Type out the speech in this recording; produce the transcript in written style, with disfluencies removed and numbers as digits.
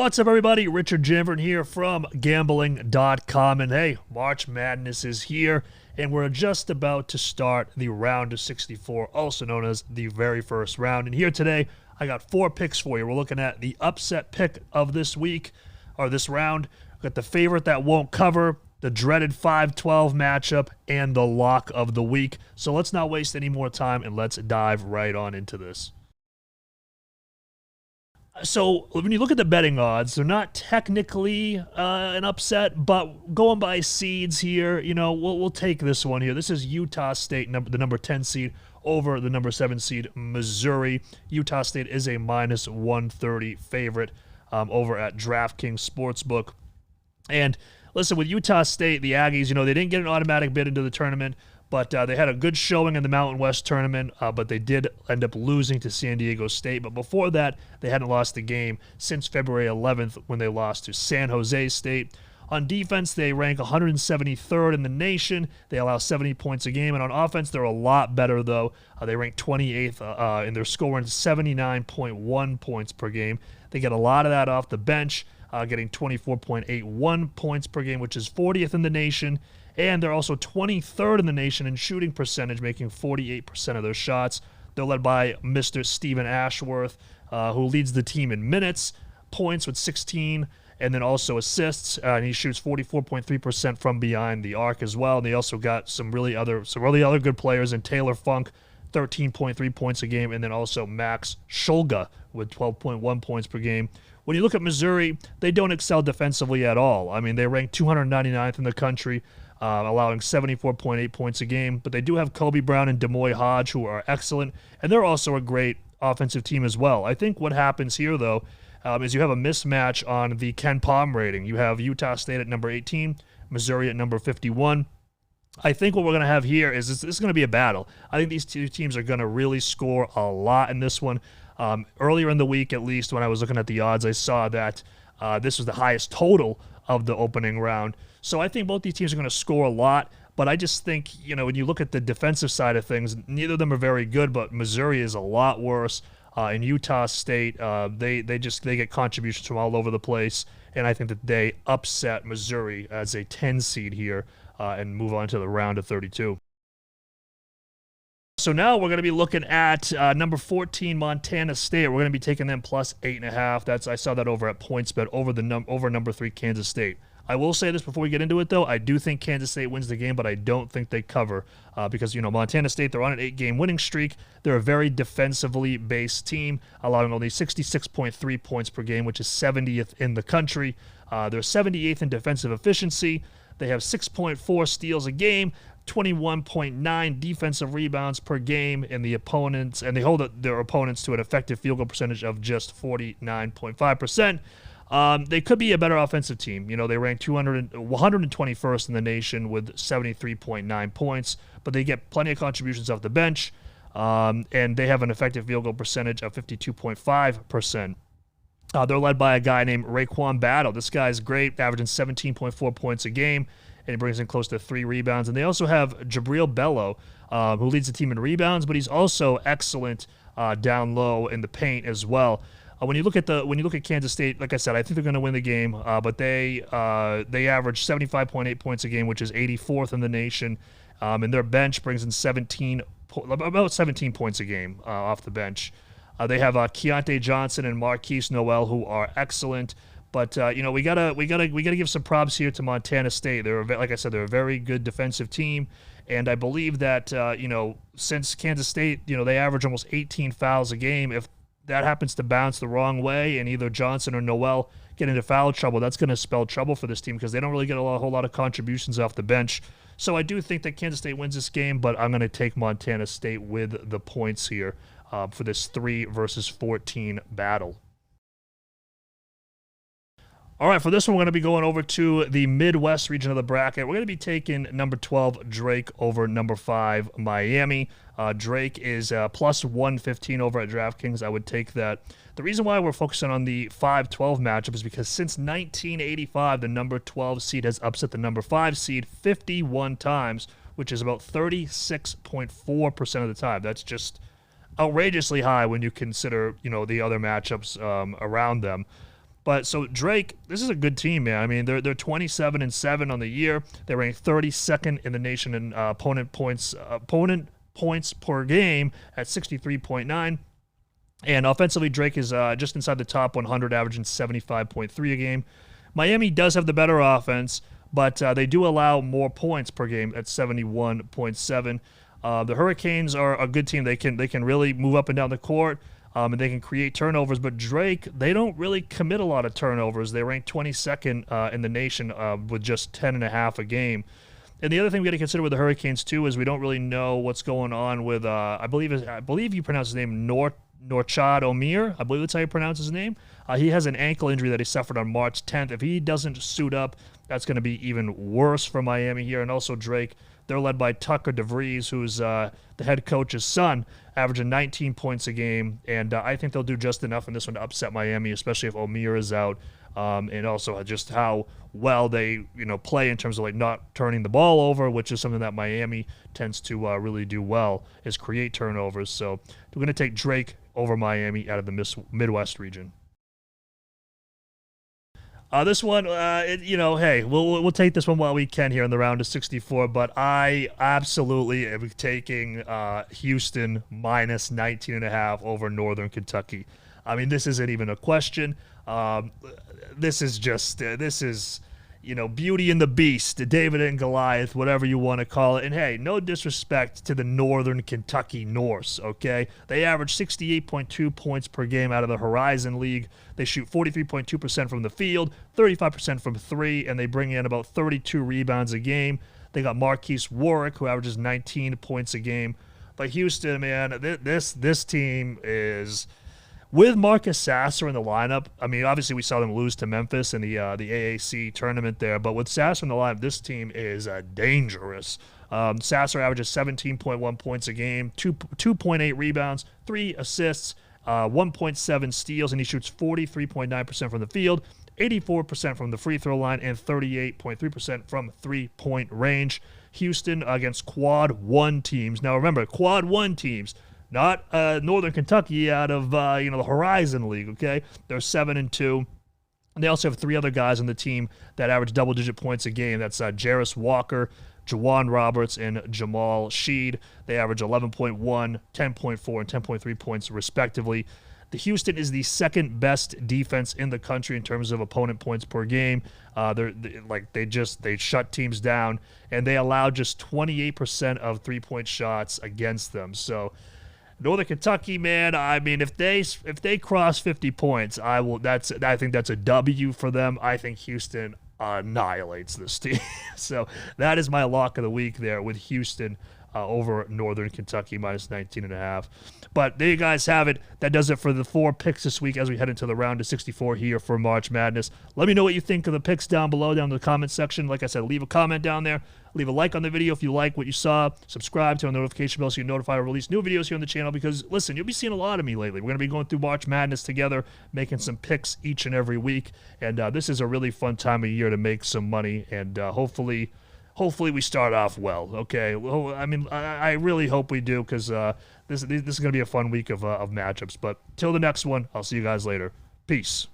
What's up, everybody? Richard Janvrin here from gambling.com. And hey, March Madness is here, and we're just about to start the round of 64, also known as the very first round. And here today, I got 4 picks for you. We're looking at the upset pick of this week, or this round. We've got the favorite that won't cover, the dreaded 5-12 matchup, and the lock of the week. So let's not waste any more time, and let's dive right on into this. So when you look at the betting odds, they're not technically an upset, but going by seeds here, you know, we'll take this one here. This is Utah State, the number 10 seed, over the number 7 seed, Missouri. Utah State is a minus 130 favorite over at DraftKings Sportsbook. And listen, with Utah State, the Aggies, you know, they didn't get an automatic bid into the tournament, but they had a good showing in the Mountain West tournament, but they did end up losing to San Diego State. But before that, they hadn't lost a game since February 11th when they lost to San Jose State. On defense, they rank 173rd in the nation. They allow 70 points a game. And on offense, they're a lot better, though. They rank 28th, and they're scoring 79.1 points per game. They get a lot of that off the bench, getting 24.81 points per game, which is 40th in the nation. And they're also 23rd in the nation in shooting percentage, making 48% of their shots. They're led by Mr. Stephen Ashworth, who leads the team in minutes, points with 16, and then also assists. And he shoots 44.3% from behind the arc as well. And they also got some really other good players in Taylor Funk, 13.3 points a game, and then also Max Shulga with 12.1 points per game. When you look at Missouri, they don't excel defensively at all. I mean, they rank 299th in the country, allowing 74.8 points a game. But they do have Kobe Brown and Demoy Hodge, who are excellent, and they're also a great offensive team as well. I think what happens here, though, is you have a mismatch on the Ken Pom rating. You have Utah State at number 18, Missouri at number 51. I think what we're going to have here is this is going to be a battle. I think these two teams are going to really score a lot in this one. Earlier in the week, at least, when I was looking at the odds, I saw that this was the highest total of the opening round. So I think both these teams are going to score a lot, but I just think, you know, when you look at the defensive side of things, neither of them are very good, but Missouri is a lot worse. In Utah State, they get contributions from all over the place, and I think that they upset Missouri as a 10 seed here and move on to the round of 32. So now we're going to be looking at number 14, Montana State. We're going to be taking them plus 8.5. I saw that over at PointsBet over number 3, Kansas State. I will say this before we get into it, though. I do think Kansas State wins the game, but I don't think they cover because, you know, Montana State, they're on an 8-game winning streak. They're a very defensively based team, allowing only 66.3 points per game, which is 70th in the country. They're 78th in defensive efficiency. They have 6.4 steals a game, 21.9 defensive rebounds per game in the opponents, and they hold their opponents to an effective field goal percentage of just 49.5%. They could be a better offensive team. You know, they rank 121st in the nation with 73.9 points, but they get plenty of contributions off the bench, and they have an effective field goal percentage of 52.5%. They're led by a guy named Raekwon Battle. This guy's great, averaging 17.4 points a game, and he brings in close to 3 rebounds. And they also have Jabril Bello, who leads the team in rebounds, but he's also excellent down low in the paint as well. When you look at Kansas State, like I said, I think they're going to win the game, but they average 75.8 points a game, which is 84th in the nation, and their bench brings in about 17 points a game off the bench. They have Keontae Johnson and Marquise Noel, who are excellent. But you know, we gotta give some props here to Montana State. Like I said, they're a very good defensive team, and I believe that you know, since Kansas State, you know, they average almost 18 fouls a game. If that happens to bounce the wrong way, and either Johnson or Noel get into foul trouble, that's going to spell trouble for this team because they don't really get a whole lot of contributions off the bench. So I do think that Kansas State wins this game, but I'm going to take Montana State with the points here for this 3 versus 14 battle. All right, for this one, we're going to be going over to the Midwest region of the bracket. We're going to be taking number 12, Drake, over number 5, Miami. Drake is plus 115 over at DraftKings. I would take that. The reason why we're focusing on the 5-12 matchup is because since 1985, the number 12 seed has upset the number 5 seed 51 times, which is about 36.4% of the time. That's just outrageously high when you consider, you know, the other matchups around them. But so Drake, this is a good team, man. I mean, they're 27-7 on the year. They rank 32nd in the nation in opponent points per game at 63.9. And offensively, Drake is just inside the top 100, averaging 75.3 a game. Miami does have the better offense, but they do allow more points per game at 71.7. The Hurricanes are a good team. They can really move up and down the court, and they can create turnovers. But Drake, they don't really commit a lot of turnovers. They rank 22nd in the nation with just 10.5 a game. And the other thing we got to consider with the Hurricanes too is we don't really know what's going on with I believe you pronounce his name Norchad Omier. I believe that's how you pronounce his name. He has an ankle injury that he suffered on March 10th. If he doesn't suit up, that's going to be even worse for Miami here. And also Drake, they're led by Tucker DeVries, who's the head coach's son, averaging 19 points a game. And I think they'll do just enough in this one to upset Miami, especially if Omier is out. And also just how well they play in terms of like not turning the ball over, which is something that Miami tends to really do well, is create turnovers. So we're going to take Drake over Miami out of the Midwest region. This one, hey, we'll take this one while we can here in the round of 64, but I absolutely am taking Houston minus 19.5 over Northern Kentucky. I mean, this isn't even a question. This is just, Beauty and the Beast, David and Goliath, whatever you want to call it. And hey, no disrespect to the Northern Kentucky Norse, okay? They average 68.2 points per game out of the Horizon League. They shoot 43.2% from the field, 35% from three, and they bring in about 32 rebounds a game. They got Marquise Warwick, who averages 19 points a game. But Houston, man, this team is... With Marcus Sasser in the lineup, I mean, obviously we saw them lose to Memphis in the AAC tournament there, but with Sasser in the lineup, this team is dangerous. Sasser averages 17.1 points a game, 2.8 rebounds, 3 assists, 1.7 steals, and he shoots 43.9% from the field, 84% from the free throw line, and 38.3% from three-point range. Houston against Quad 1 teams. Now remember, Quad 1 teams, not Northern Kentucky out of the Horizon League, okay? They're 7-2. And they also have 3 other guys on the team that average double-digit points a game. That's Jarris Walker, Jawan Roberts, and Jamal Sheed. They average 11.1, 10.4, and 10.3 points respectively. The Houston is the second best defense in the country in terms of opponent points per game. They shut teams down, and they allow just 28% of three-point shots against them. So Northern Kentucky, man, I mean, if they cross 50 points, I think that's a W for them. I think Houston annihilates this team. So that is my lock of the week there with Houston over Northern Kentucky minus 19.5. But there you guys have it. That does it for the 4 picks this week as we head into the round of 64 here for March Madness. Let me know what you think of the picks down below, down in the comment section. Like I said, leave a comment down there. Leave a like on the video if you like what you saw. Subscribe to our notification bell so you're notified when I release new videos here on the channel because, listen, you'll be seeing a lot of me lately. We're going to be going through March Madness together, making some picks each and every week. And this is a really fun time of year to make some money. And hopefully we start off well, okay? Well, I mean, I really hope we do because this is going to be a fun week of matchups. But till the next one, I'll see you guys later. Peace.